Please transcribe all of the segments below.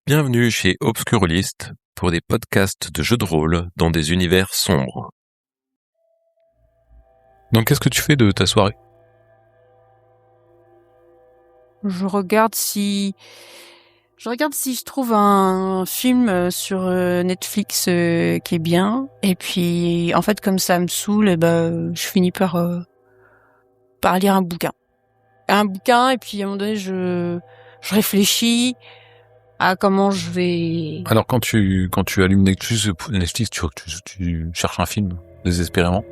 Bienvenue chez Obscurlist pour des podcasts de jeux de rôle dans des univers sombres. Donc qu'est-ce que tu fais de ta soirée ? Je regarde si je trouve un film sur Netflix qui est bien. Et puis, en fait, comme ça me saoule, je finis par lire un bouquin. Et puis à un moment donné, je réfléchis à comment je vais... Alors quand tu allumes Netflix, tu cherches un film désespérément.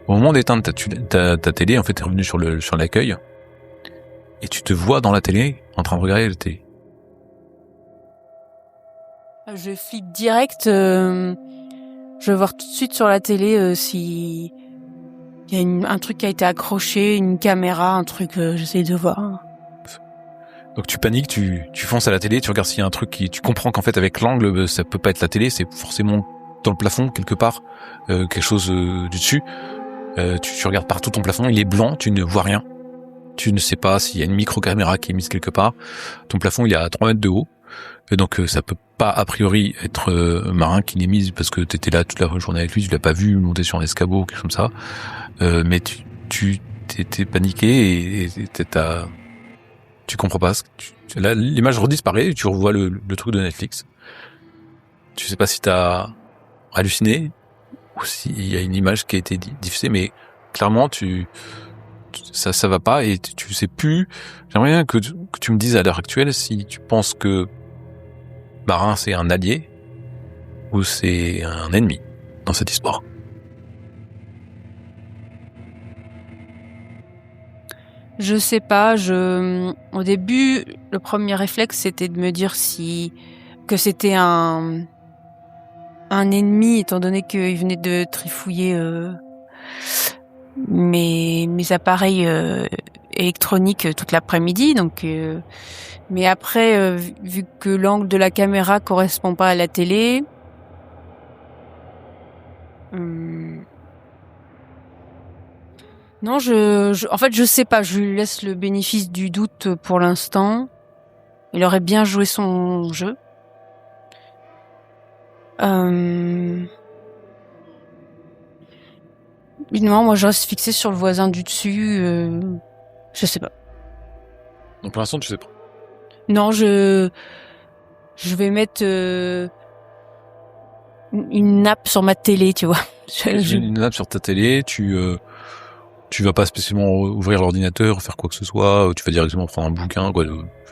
Au moment d'éteindre ta télé, en fait, t'es revenu sur l'accueil et tu te vois dans la télé en train de regarder la télé. Je flippe direct. Je vais voir tout de suite sur la télé si il y a un truc qui a été accroché, une caméra, un truc. J'essaye de voir. Donc tu paniques, tu fonces à la télé, tu regardes s'il y a un truc tu comprends qu'en fait avec l'angle, ça peut pas être la télé, c'est forcément dans le plafond quelque part, quelque chose du dessus. Tu regardes partout ton plafond, il est blanc, tu ne vois rien. Tu ne sais pas s'il y a une micro-caméra qui est mise quelque part. Ton plafond, il est à 3 mètres de haut. Et donc ça peut pas a priori être Marin qui l'ait mise parce que t'étais là toute la journée avec lui, tu l'as pas vu monter sur un escabeau ou quelque chose comme ça. Mais tu t'étais paniqué et tu comprends pas. Là, l'image redisparaît et tu revois le truc de Netflix. Tu sais pas si t'as halluciné ou s'il y a une image qui a été diffusée, mais clairement ça va pas et tu sais plus. J'aimerais bien que tu me dises à l'heure actuelle si tu penses que Marin c'est un allié ou c'est un ennemi dans cette histoire. Je sais pas, au début, le premier réflexe c'était de me dire que c'était un ennemi étant donné qu'il venait de trifouiller mes appareils électroniques toute l'après-midi, donc mais après vu que l'angle de la caméra correspond pas à la télé, non, en fait, je sais pas. Je lui laisse le bénéfice du doute pour l'instant. Il aurait bien joué son jeu. Non, moi, je reste fixée sur le voisin du dessus. Je sais pas. Donc pour l'instant, tu sais pas. Non, je vais mettre une nappe sur ma télé, tu vois. Une nappe sur ta télé, tu vas pas spécialement ouvrir l'ordinateur, faire quoi que ce soit, tu vas directement prendre un bouquin,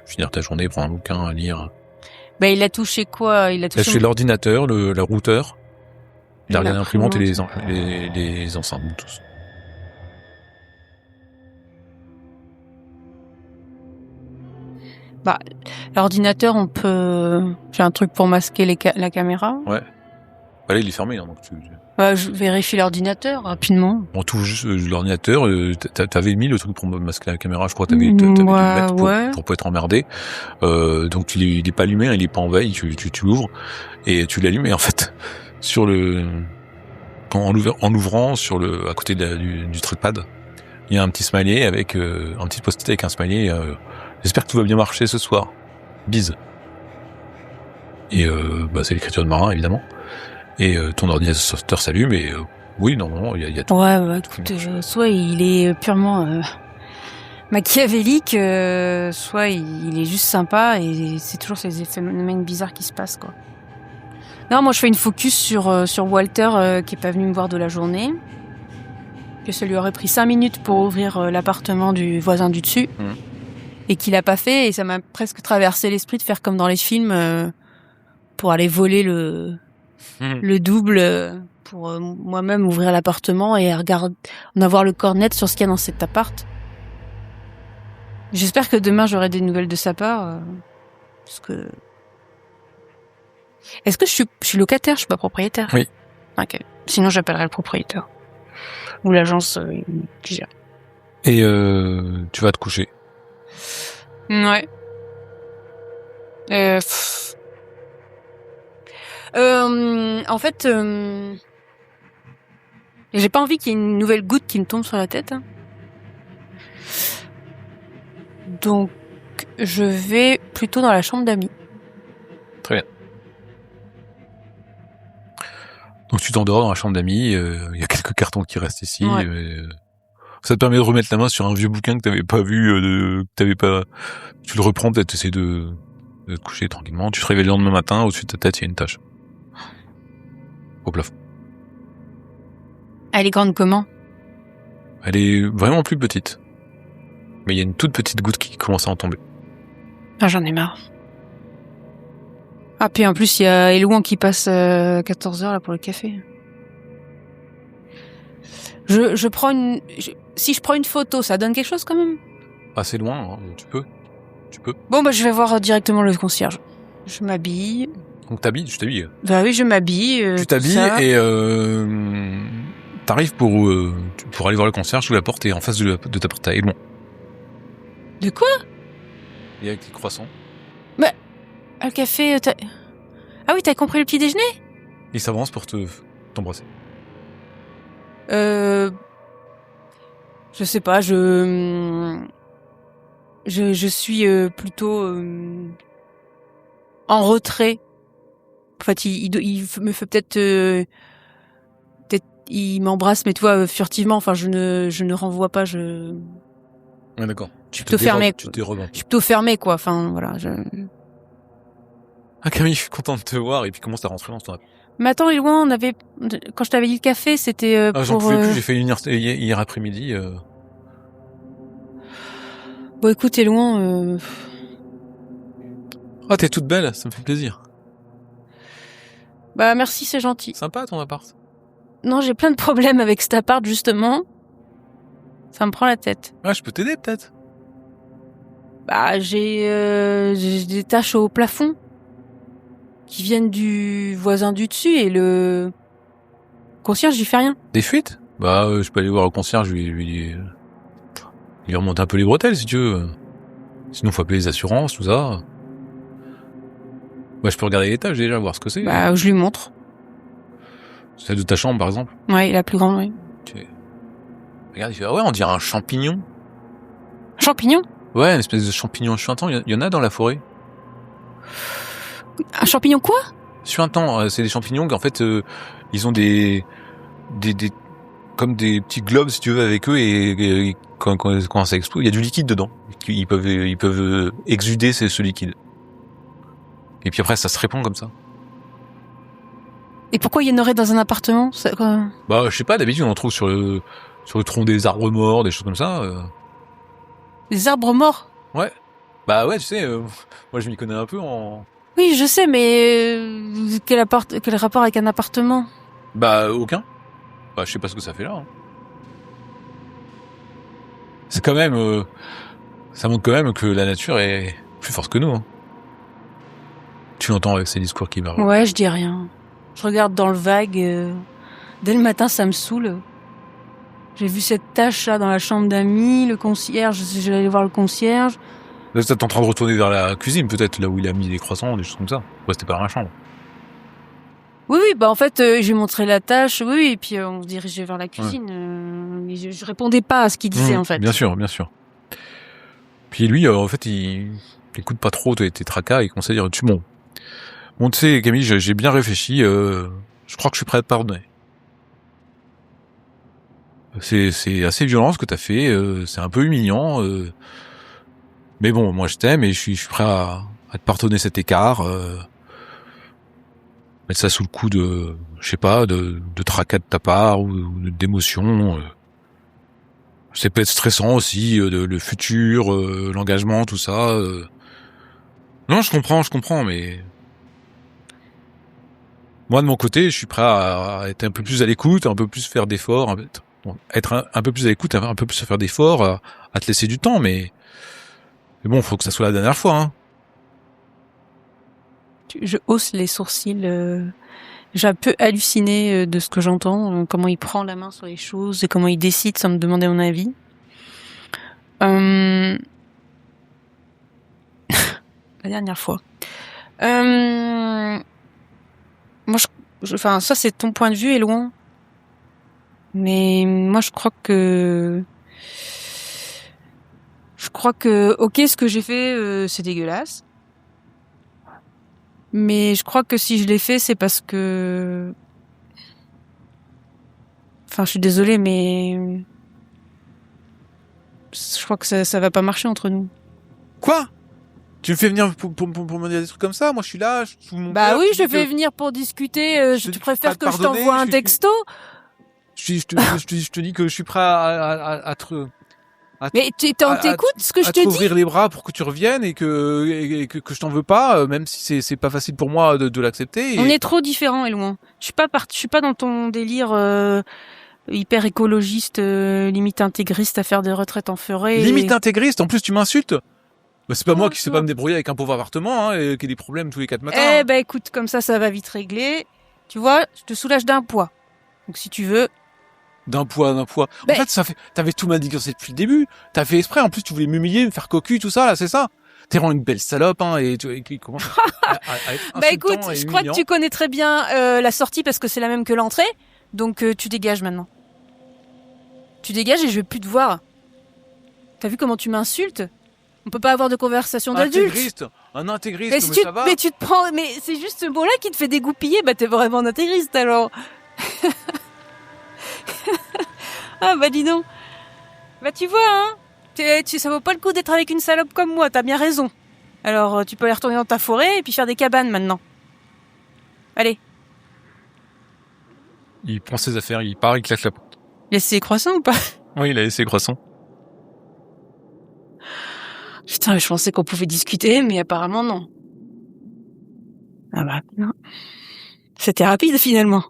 finir ta journée, prendre un bouquin à lire. Il a touché quoi ? Il a touché l'ordinateur, la routeur, il a regardé l'imprimante et l'imprimante. les enceintes, tous. L'ordinateur, j'ai un truc pour masquer la caméra. Ouais. Là, il est fermé, hein, donc Je vérifie l'ordinateur rapidement. On touche juste l'ordinateur. T'avais mis le truc pour masquer la caméra, je crois. T'avais dû le mettre pour pas être emmerdé. Donc il est pas allumé, il est pas en veille. Tu l'ouvres et tu l'allumes. Et en fait, en ouvrant à côté du trackpad, il y a un petit smiley avec un petit post-it avec un smiley. J'espère que tout va bien marcher ce soir. Bise. Et c'est l'écriture de Marin évidemment. Et ton ordinateur s'allume et oui, normalement, il y a tout. Ouais, écoute, soit il est purement machiavélique, soit il est juste sympa et c'est toujours ces phénomènes bizarres qui se passent, quoi. Non, moi je fais une focus sur Walter qui est pas venu me voir de la journée, que ça lui aurait pris 5 minutes pour ouvrir l'appartement du voisin du dessus et qu'il a pas fait, et ça m'a presque traversé l'esprit de faire comme dans les films pour aller voler le double pour moi-même ouvrir l'appartement et en avoir le corps net sur ce qu'il y a dans cet appart. J'espère que demain j'aurai des nouvelles de sa part parce que... Est-ce que je suis locataire, je suis pas propriétaire? Oui. Ok. Sinon j'appellerai le propriétaire ou l'agence qui gère. Et tu vas te coucher. Ouais. En fait, j'ai pas envie qu'il y ait une nouvelle goutte qui me tombe sur la tête. Donc, je vais plutôt dans la chambre d'amis. Très bien. Donc tu t'endors dans la chambre d'amis, il y a quelques cartons qui restent ici. Ouais. Ça te permet de remettre la main sur un vieux bouquin que t'avais pas vu, tu le reprends, peut-être t'essaies de te coucher tranquillement. Tu te réveilles le lendemain matin, au-dessus de ta tête, il y a une tache. Au plafond. Elle est grande comment? Elle est vraiment plus petite. Mais il y a une toute petite goutte qui commence à en tomber. Ah, j'en ai marre. Ah, puis en plus, il y a Elouan qui passe 14h là pour le café. Je prends si je prends une photo, ça donne quelque chose quand même? Assez loin, hein, tu peux. Bon, bah, je vais voir directement le concierge. Je m'habille. Donc tu t'habilles. Bah oui, je m'habille. Tu t'habilles et t'arrives pour aller voir le concierge sous la porte et en face de ta porte à Elouan. De quoi? Et avec tes croissants. Le café, Ah oui, t'as compris le petit déjeuner? Il s'avance pour t'embrasser. Je sais pas, je suis plutôt en retrait. En fait, il me fait peut-être il m'embrasse, mais tu vois, furtivement. Enfin, je ne renvoie pas. Ouais, d'accord. Je suis plutôt fermé. Tu dérobes un peu. Je suis plutôt fermé, quoi. Enfin, voilà. Ah Camille, je suis content de te voir et puis commence à rentrer dans ton appart. Mais attends, loin, quand je t'avais dit le café, c'était pour... J'en pouvais plus, j'ai fait hier après-midi. Bon, écoute, loin. Ah, t'es toute belle, ça me fait plaisir. Bah, merci, c'est gentil. Sympa ton appart. Non, j'ai plein de problèmes avec cet appart, justement. Ça me prend la tête. Ah, je peux t'aider peut-être. Bah, j'ai des taches au plafond qui viennent du voisin du dessus et le concierge, j'y fais rien. Des fuites? Bah, je peux aller voir le concierge, lui remonter un peu les bretelles si tu veux. Sinon, faut appeler les assurances, tout ça. Bah, je peux regarder l'étage déjà, voir ce que c'est. Bah, je lui montre. Celle de ta chambre, par exemple. Ouais, la plus grande, oui. Regarde, il fait, ah ouais, on dirait un champignon. Champignon? Ouais, une espèce de champignon suintant. Il y en a dans la forêt. Un champignon quoi? Suintant, c'est des champignons qu'en fait, ils ont des comme des petits globes, si tu veux, avec eux, et quand ça explose, il y a du liquide dedans. Ils peuvent exuder ce liquide. Et puis après, ça se répand comme ça. Et pourquoi il y en aurait dans un appartement? Quoi? Bah, je sais pas, d'habitude, on en trouve sur le tronc des arbres morts, des choses comme ça. Des arbres morts? Ouais. Bah ouais, tu sais, moi je m'y connais un peu en... Oui, je sais, mais quel rapport avec un appartement? Bah, aucun. Bah, je sais pas ce que ça fait là. Hein. C'est quand même... ça montre quand même que la nature est plus forte que nous. Hein. Tu l'entends avec ces discours qui meurent. Ouais, je dis rien. Je regarde dans le vague. Dès le matin, ça me saoule. J'ai vu cette tache là dans la chambre d'amis, le concierge, je vais aller voir le concierge. Là, t'es en train de retourner vers la cuisine, peut-être, là où il a mis des croissants, des choses comme ça. Ouais, c'était pas dans la chambre. Oui, bah en fait, j'ai montré la tâche, oui, et puis on se dirigeait vers la cuisine. Mais je répondais pas à ce qu'il disait, en fait. Bien sûr. Puis lui, en fait, il écoute pas trop tes tracas, il conseille à dire, bon, tu sais, Camille, j'ai bien réfléchi, je crois que je suis prêt à te pardonner. C'est assez violent ce que t'as fait, c'est un peu humiliant, mais bon, moi je t'aime et je suis prêt à te pardonner cet écart, mettre ça sous le coup de, je sais pas, de tracas de ta part ou d'émotions. Ça peut être stressant aussi, le futur, l'engagement, tout ça. Non, je comprends, mais moi de mon côté, je suis prêt à être un peu plus à l'écoute, un peu plus faire d'efforts, être un peu plus à l'écoute, un peu plus à faire d'efforts, à te laisser du temps, mais bon, faut que ça soit la dernière fois. Hein. Je hausse les sourcils. J'ai un peu halluciné de ce que j'entends, comment il prend la main sur les choses et comment il décide sans me demander mon avis. La dernière fois. Moi, enfin, ça c'est ton point de vue, est loin. Mais moi, je crois que, ok, ce que j'ai fait, c'est dégueulasse. Mais je crois que si je l'ai fait, c'est parce que... Enfin, je suis désolée, mais... Je crois que ça va pas marcher entre nous. Quoi? Tu me fais venir pour me dire des trucs comme ça? Moi, je suis là, je suis mon Bah père, oui, tu je dis fais que venir pour discuter. je te Tu dis que je suis prêt à préfères te que je pardonner, t'envoie un texto? je te dis que je suis prêt à Mais t'écoutes ce que je te te dis? ouvrir les bras pour que tu reviennes et que je t'en veux pas, même si c'est pas facile pour moi de l'accepter. On Et... est trop différents et loin. Je suis pas dans ton délire hyper écologiste, limite intégriste à faire des retraites en forêt. Limite intégriste, en plus tu m'insultes. Bah, c'est pas moi Oh, qui sais pas me débrouiller avec un pauvre appartement, hein, et qui a des problèmes tous les 4 matins. Eh Hein. ben écoute, comme ça va vite régler. Tu vois, je te soulage d'un poids. Donc si tu veux... D'un poids. En Ben, fait, t'avais tout manigancé depuis le début. T'as fait exprès, en plus tu voulais m'humilier, me faire cocu, tout ça, là, c'est ça. T'es vraiment une belle salope, hein, et tu commences à être bah écoute, insultant et je crois que humiliant. tu connais très bien la sortie parce que c'est la même que l'entrée. Donc tu dégages maintenant. Tu dégages et je vais plus te voir. T'as vu comment tu m'insultes? On peut pas avoir de conversation d'adultes. Un intégriste, Mais, mais ça va. mais tu te prends... Mais c'est juste ce mot-là qui te fait dégoupiller. Bah t'es vraiment un intégriste alors. Ah bah dis donc. Bah tu vois, hein. Ça vaut pas le coup d'être avec une salope comme moi, t'as bien raison. Alors tu peux aller retourner dans ta forêt et puis faire des cabanes maintenant. Allez, Il prend ses affaires, il part, il claque la porte. laisse ses croissants ou pas? Oui, il a laissé croissant. Putain, je pensais qu'on pouvait discuter, mais apparemment non. Ah bah non. C'était rapide finalement.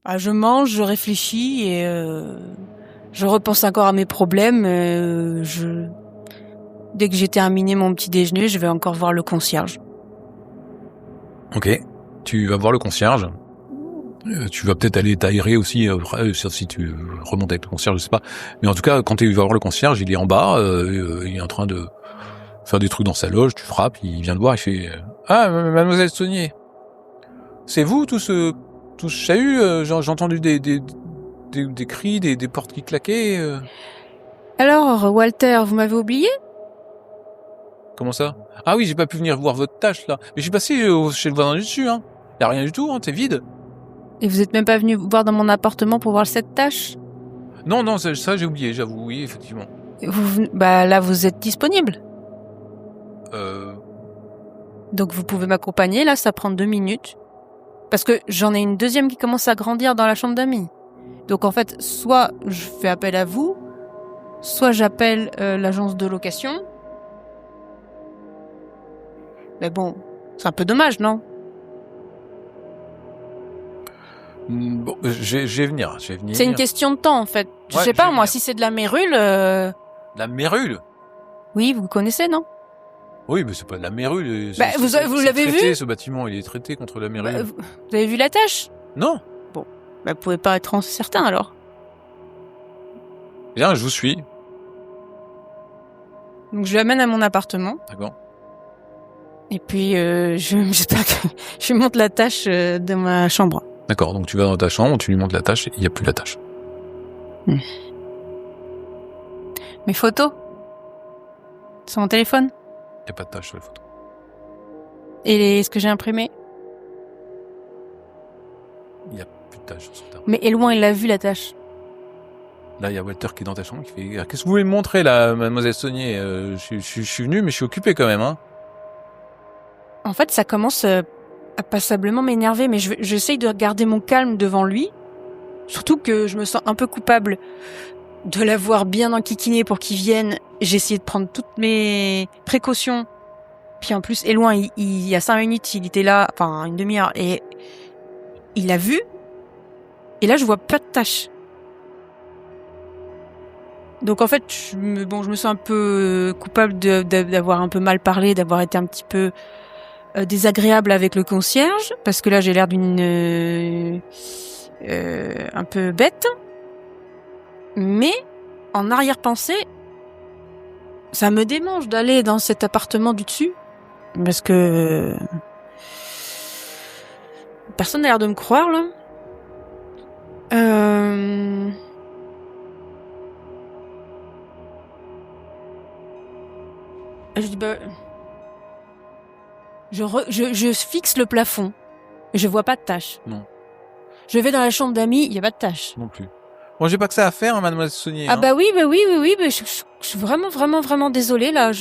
Ah, je mange, je réfléchis et je repense encore à mes problèmes. Dès que j'ai terminé mon petit déjeuner, je vais encore voir le concierge. Ok. Tu vas voir le concierge. Tu vas peut-être aller t'aérer aussi, sauf si tu remontes avec le concierge, je sais pas. Mais en tout cas, quand tu vas voir le concierge, il est en bas, il est en train de faire des trucs dans sa loge, tu frappes, il vient te voir, il fait Ah, mademoiselle Saunier, c'est vous tout ce chahut, j'ai entendu des cris, des portes qui claquaient. Alors, Walter, vous m'avez oublié? Comment ça? Ah oui, j'ai pas pu venir voir votre tâche là. Mais j'ai passé chez le voisin du dessus, hein. Y a rien du tout, hein, c'est vide. Et vous êtes même pas venu voir dans mon appartement pour voir cette tâche? Non, ça j'ai oublié, j'avoue, oui, effectivement. Bah là, vous êtes disponible. Euh... Donc vous pouvez m'accompagner, là, ça prend 2 minutes. Parce que j'en ai une deuxième qui commence à grandir dans la chambre d'amis. Donc en fait, soit je fais appel à vous, soit j'appelle l'agence de location. Mais bon, c'est un peu dommage, non? Bon, je vais venir. C'est une question de temps, en fait. Je Ouais, sais pas, je vais moi, venir. si c'est de la mérule... La mérule? Oui, vous connaissez, non? Oui, mais c'est pas de la mérule. Bah, vous l'avez traité, vu? ce bâtiment, il est traité contre la mérule. Bah, vous avez vu la tâche? Non. Bah, vous pouvez pas être certain, alors. Bien, je vous suis. Donc je l'amène à mon appartement. D'accord. Et puis, j'espère que je lui montre la tâche de ma chambre. D'accord, donc tu vas dans ta chambre, tu lui montres la tâche, et il n'y a plus la tâche. Mes photos? Sur mon téléphone? Il n'y a pas de tâche sur les photos. Et ce que j'ai imprimé? Il n'y a plus de tâche sur ta. Mais est loin, il a vu la tâche. Là, il y a Walter qui est dans ta chambre qui fait Qu'est-ce que vous voulez me montrer là, mademoiselle Saunier? Je suis venu, mais je suis occupé quand même, hein. En fait, ça commence à passablement m'énerver, mais j'essaye de garder mon calme devant lui. Surtout que je me sens un peu coupable de l'avoir bien enquiquiné pour qu'il vienne. J'ai essayé de prendre toutes mes précautions. Puis en plus, Éloin, il y a 5 minutes, il était là, enfin une demi-heure, et il a vu. Et là, je vois pas de tache. Donc en fait, je me sens un peu coupable d'avoir un peu mal parlé, d'avoir été un petit peu désagréable avec le concierge, parce que là, j'ai l'air d'une un peu bête. Mais en arrière-pensée, ça me démange d'aller dans cet appartement du dessus, parce que personne n'a l'air de me croire là. Je dis je fixe le plafond. Je vois pas de tache. Non. Je vais dans la chambre d'amis, il y a pas de tache. Non plus. Bon, j'ai pas que ça à faire, hein, mademoiselle Saunier. Ah bah oui, mais je suis vraiment désolée là.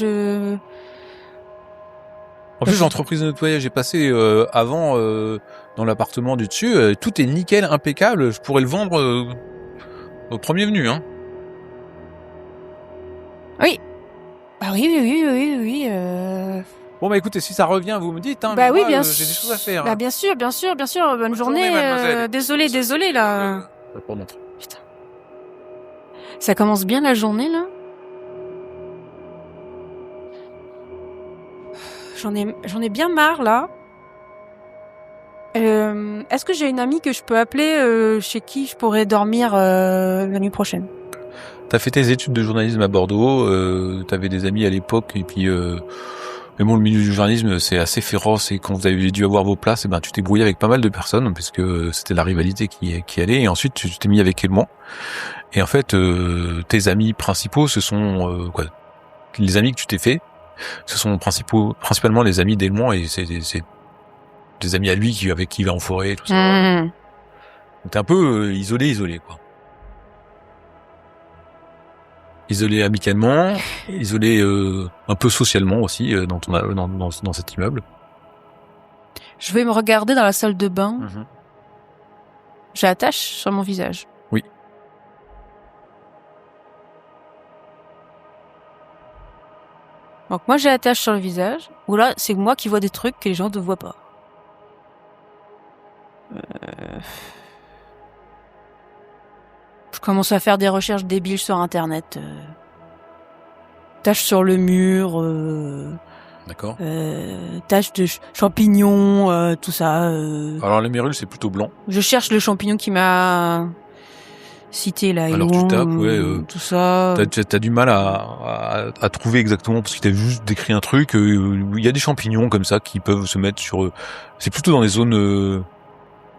En plus, l'entreprise de nettoyage est passée avant dans l'appartement du dessus. Tout est nickel, impeccable. Je pourrais le vendre au premier venu, hein. Oui. Ah oui. Bon bah écoutez, si ça revient, vous me dites. Hein, bah mais oui, moi, bien j'ai des choses à faire. Bah Hein. bien sûr. Bonne journée. mademoiselle. Désolée là. Pour montrer. Putain. Ça commence bien la journée là. J'en ai bien marre là. Est-ce que j'ai une amie que je peux appeler chez qui je pourrais dormir la nuit prochaine? T'as fait tes études de journalisme à Bordeaux, t'avais des amis à l'époque, et puis mais bon, le milieu du journalisme c'est assez féroce, et quand vous avez dû avoir vos places, tu t'es brouillé avec pas mal de personnes parce que c'était la rivalité qui allait, et ensuite tu t'es mis avec Elmont. Et en fait, tes amis principaux, ce sont les amis que tu t'es fait, ce sont principalement les amis d'Elmont, et c'est des amis à lui avec qui il va en forêt, tout ça. Donc t'es un peu isolé quoi. Isolé amicalement, isolé un peu socialement aussi dans cet immeuble. Je vais me regarder dans la salle de bain. Mm-hmm. J'ai la tache sur mon visage. Oui. Donc moi j'ai la tache sur le visage, ou là c'est moi qui vois des trucs que les gens ne voient pas. Je commence à faire des recherches débiles sur internet. Taches sur le mur, D'accord. taches de champignons, tout ça. Alors le mérule c'est plutôt blanc. Je cherche le champignon qui m'a cité là. Alors tu tapes, tout ça. T'as du mal à trouver exactement parce que t'as juste décrit un truc. Il y a des champignons comme ça qui peuvent se mettre sur. C'est plutôt dans les zones,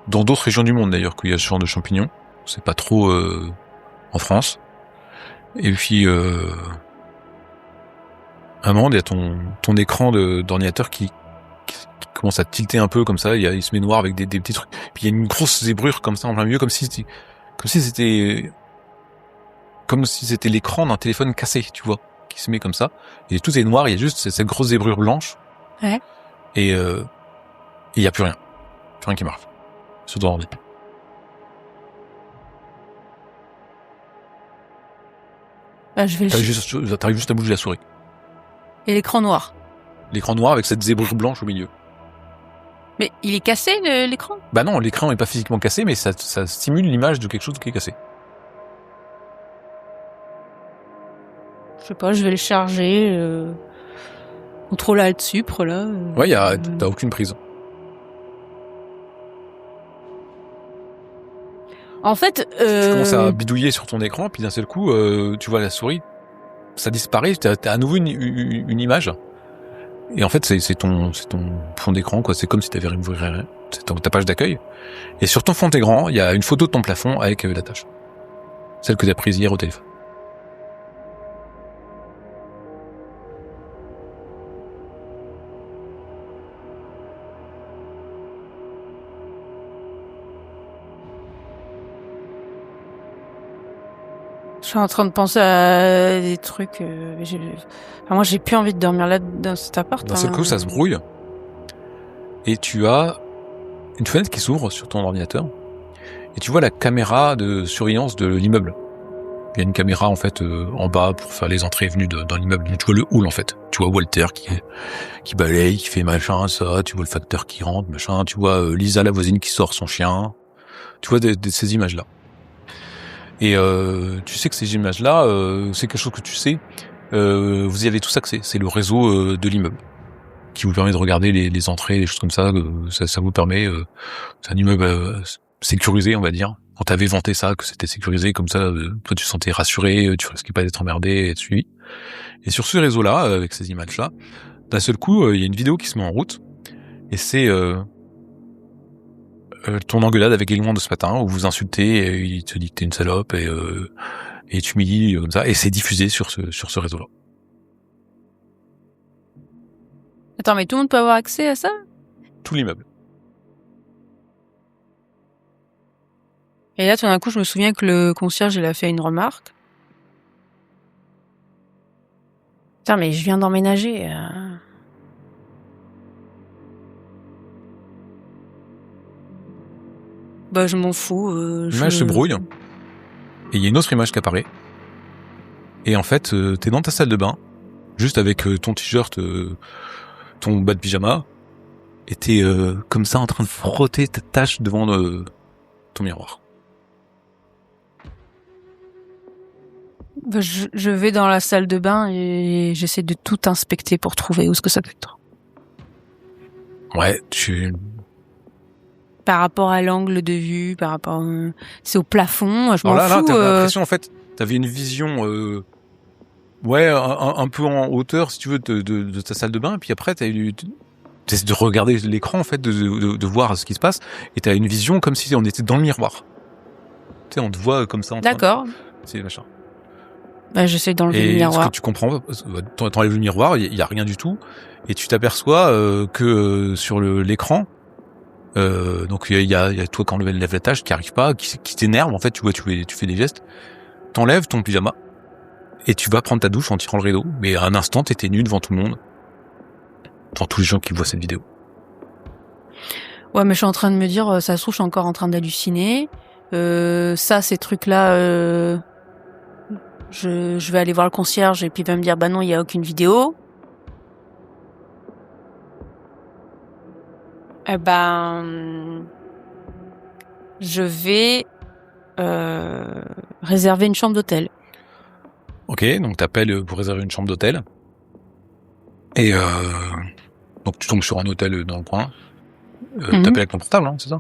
dans d'autres régions du monde d'ailleurs qu'il y a ce genre de champignons. C'est pas trop en France. Et puis à un moment, il y a ton écran d'ordinateur qui commence à tilter un peu comme ça. Il se met noir avec des petits trucs. Puis il y a une grosse zébrure comme ça en plein milieu, comme si c'était l'écran d'un téléphone cassé, tu vois, qui se met comme ça. Et tout est noir. Il y a juste cette grosse zébrure blanche. Ouais. Et il y a plus rien. Plus rien qui marche. Sur ton ordi. Bah, je vais T'arrives juste à bouger la souris. Et l'écran noir. L'écran noir avec cette zébrure blanche au milieu. Mais il est cassé l'écran ? Bah non, l'écran n'est pas physiquement cassé, mais ça simule l'image de quelque chose qui est cassé. Je sais pas, je vais le charger. Contrôle Alt Supre là. Ouais, t'as aucune prise. En fait, Tu commences à bidouiller sur ton écran, puis d'un seul coup, tu vois la souris, ça disparaît, t'as à nouveau une image. Et en fait, c'est ton fond d'écran, quoi. C'est comme si t'avais réouvert, c'est ta page d'accueil. Et sur ton fond d'écran, il y a une photo de ton plafond avec la tâche. Celle que t'as prise hier au téléphone. je suis en train de penser à des trucs. Moi, j'ai plus envie de dormir là dans cet appart. D'un seul coup, ça se brouille. Et tu as une fenêtre qui s'ouvre sur ton ordinateur. Et tu vois la caméra de surveillance de l'immeuble. Il y a une caméra en fait en bas pour faire les entrées et venues dans l'immeuble. Tu vois le hall en fait. Tu vois Walter qui balaye, qui fait machin, ça. Tu vois le facteur qui rentre, machin. Tu vois Lisa la voisine qui sort son chien. Tu vois ces images-là. Et tu sais que ces images-là, c'est quelque chose que tu sais. Vous y avez tous accès. C'est le réseau de l'immeuble qui vous permet de regarder les entrées, des choses comme ça. Ça vous permet. C'est un immeuble sécurisé, on va dire. Quand t'avais vanté ça, que c'était sécurisé, comme ça, toi tu te sentais rassuré, tu risquais pas d'être emmerdé et être suivi. Et sur ce réseau-là, avec ces images-là, d'un seul coup, il y a une vidéo qui se met en route. Et c'est ton engueulade avec Aiglemont de ce matin, où vous insultez, et il te dit que t'es une salope, et tu m'humilies comme ça, et c'est diffusé sur ce réseau-là. Attends, mais tout le monde peut avoir accès à ça? Tout l'immeuble. Et là, tout d'un coup, je me souviens que le concierge, il a fait une remarque. Putain, mais je viens d'emménager. Bah, je m'en fous. L'image se brouille. Et il y a une autre image qui apparaît. Et en fait, t'es dans ta salle de bain, juste avec ton t-shirt, ton bas de pyjama, et t'es comme ça en train de frotter ta tache devant ton miroir. Bah, je vais dans la salle de bain et j'essaie de tout inspecter pour trouver où est-ce que ça peut être. Ouais, Par rapport à l'angle de vue, par rapport... c'est au plafond, je m'en alors là, fous. t'avais l'impression, en fait, t'avais une vision... ouais, un peu en hauteur, si tu veux, de ta salle de bain, et puis après, t'essaies de regarder l'écran, en fait, de voir ce qui se passe, et t'as une vision comme si on était dans le miroir. Tu sais, on te voit comme ça en train de... D'accord. C'est machin. Bah, j'essaie d'enlever le Et ce miroir. que tu comprends, t'enlèves le miroir, il y a rien du tout, et tu t'aperçois que sur l'écran, donc il y a toi qui enlève la tâche, qui arrive pas, qui t'énerve, en fait, tu vois, tu fais des gestes, t'enlèves ton pyjama, et tu vas prendre ta douche en tirant le rideau, mais à un instant, t'étais nu devant tout le monde, devant tous les gens qui voient cette vidéo. Ouais, mais je suis en train de me dire, ça se trouve, je suis encore en train d'halluciner. Ça, ces trucs-là, je vais aller voir le concierge et puis il va me dire, bah non, il y a aucune vidéo. Eh ben, je vais réserver une chambre d'hôtel. Ok, donc t'appelles pour réserver une chambre d'hôtel. Et donc tu tombes sur un hôtel dans le coin. T'appelles avec ton portable, hein, c'est ça?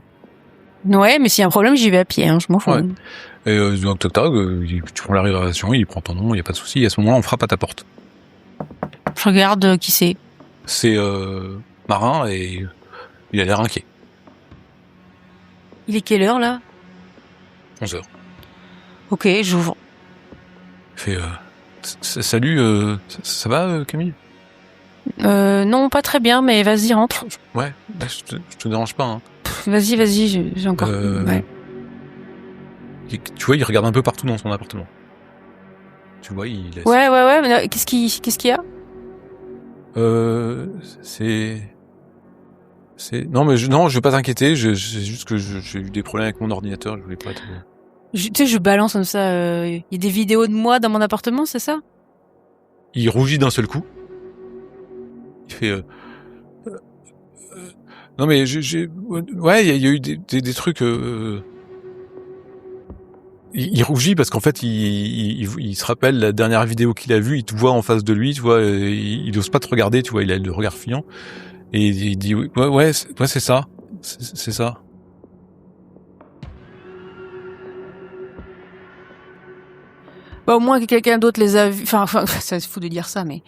Ouais, mais s'il y a un problème, j'y vais à pied, hein, je m'en fous. Ouais. Et donc tu prends la réservation, il prend ton nom, il n'y a pas de souci. Et à ce moment-là, on frappe à ta porte. Je regarde qui c'est. C'est Marin et il a l'air inquiet. Il est quelle heure, là? 11h. Ok, j'ouvre. Il fait salut, ça va Camille? Non, pas très bien, mais vas-y, rentre. Ouais, je te dérange pas. Hein. Vas-y, j'ai encore... Ouais. Tu vois, il regarde un peu partout dans son appartement. Tu vois, il laisse... Ouais, mais qu'est-ce qu'il y a? Non, mais je vais pas t'inquiéter, c'est juste que j'ai eu des problèmes avec mon ordinateur, je voulais pas être... Tu sais, je balance comme ça, y a des vidéos de moi dans mon appartement, c'est ça? Il rougit d'un seul coup. Il fait... non, mais ouais, il y a eu des trucs... Il rougit parce qu'en fait, il se rappelle la dernière vidéo qu'il a vue, il te voit en face de lui, tu vois, il ose pas te regarder, tu vois, il a le regard fuyant. Et il dit, ouais, c'est ça. C'est ça. Bah, au moins que quelqu'un d'autre les a vus. Enfin, ça se fout de dire ça, mais...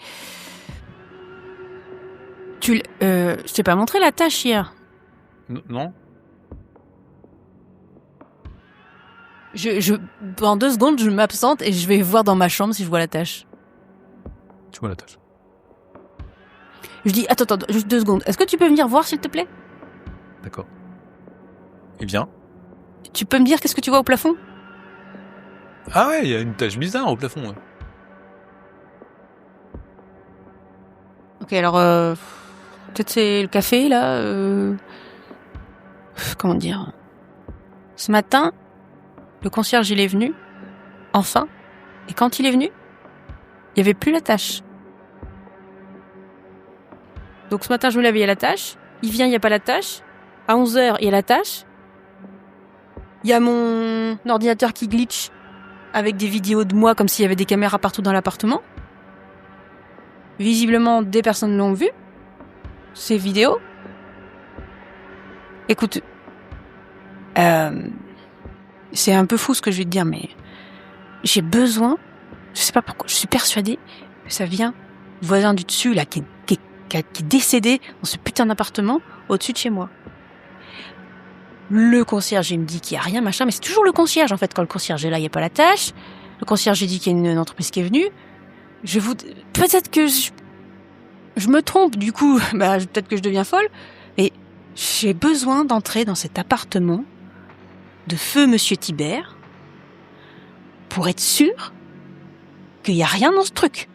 je t'ai pas montré la tâche hier. Non. En 2 secondes, je m'absente et je vais voir dans ma chambre si je vois la tâche. Tu vois la tâche. Je dis, attends, juste 2 secondes. Est-ce que tu peux venir voir, s'il te plaît? D'accord. Eh bien. Tu peux me dire qu'est-ce que tu vois au plafond? Ah ouais, il y a une tache bizarre au plafond. Ouais. Ok, alors, peut-être c'est le café, là. Comment dire? Ce matin, le concierge, il est venu. Enfin. Et quand il est venu, il n'y avait plus la tâche. Donc ce matin, je me lève, il y a la tâche. Il vient, il n'y a pas la tâche. À 11h, il y a la tâche. Il y a mon ordinateur qui glitch avec des vidéos de moi comme s'il y avait des caméras partout dans l'appartement. Visiblement, des personnes l'ont vu. Ces vidéos. Écoute, c'est un peu fou ce que je vais te dire, mais j'ai besoin, je sais pas pourquoi, je suis persuadée que ça vient du voisin du dessus, là, qui est décédé dans ce putain d'appartement au-dessus de chez moi. Le concierge, il me dit qu'il y a rien, machin, mais c'est toujours le concierge, en fait. Quand le concierge est là, il n'y a pas la tâche. Le concierge, il dit qu'il y a une entreprise qui est venue. Peut-être que je me trompe, du coup, peut-être que je deviens folle, mais j'ai besoin d'entrer dans cet appartement de feu Monsieur Thibert pour être sûre qu'il n'y a rien dans ce truc.